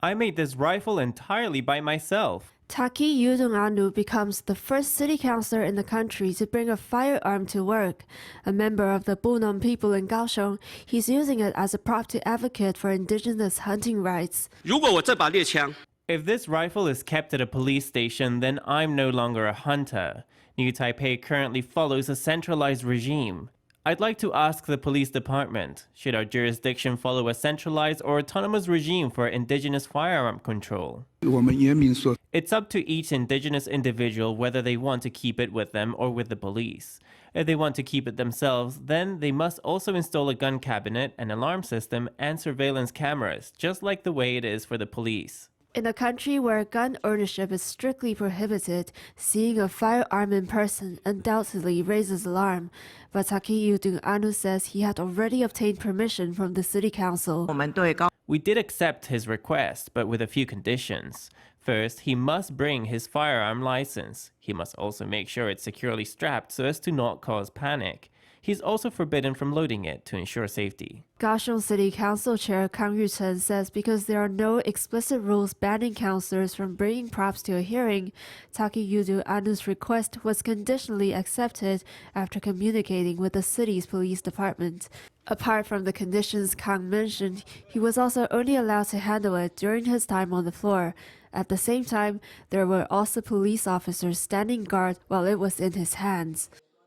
I made this rifle entirely by myself. Taki Iudun-Anu becomes the first city councilor in the country to bring a firearm to work. A member of the Bunun people in Kaohsiung, he's using it as a prop to advocate for indigenous hunting rights. 如果我这把猎枪 If this rifle is kept at a police station, then I'm no longer a hunter. New Taipei currently follows a centralized regime. I'd like to ask the police department, should our jurisdiction follow a centralized or autonomous regime for indigenous firearm control? It's up to each indigenous individual whether they want to keep it with them or with the police. If they want to keep it themselves, then they must also install a gun cabinet, an alarm system, and surveillance cameras, just like the way it is for the police. In a country where gun ownership is strictly prohibited, seeing a firearm in person undoubtedly raises alarm. But Taki Iudun-Anu says he had already obtained permission from the city council. We did accept his request, but with a few conditions. First, he must bring his firearm license. He must also make sure it's securely strapped so as to not cause panic. He's also forbidden from loading it to ensure safety. Kaohsiung City Council Chair Kang Yu-chen says because there are no explicit rules banning councillors from bringing props to a hearing, Taki Iudun-Anu's request was conditionally accepted after communicating with the city's police department. Apart from the conditions Kang mentioned, he was also only allowed to handle it during his time on the floor. At the same time, there were also police officers standing guard while it was in his hands.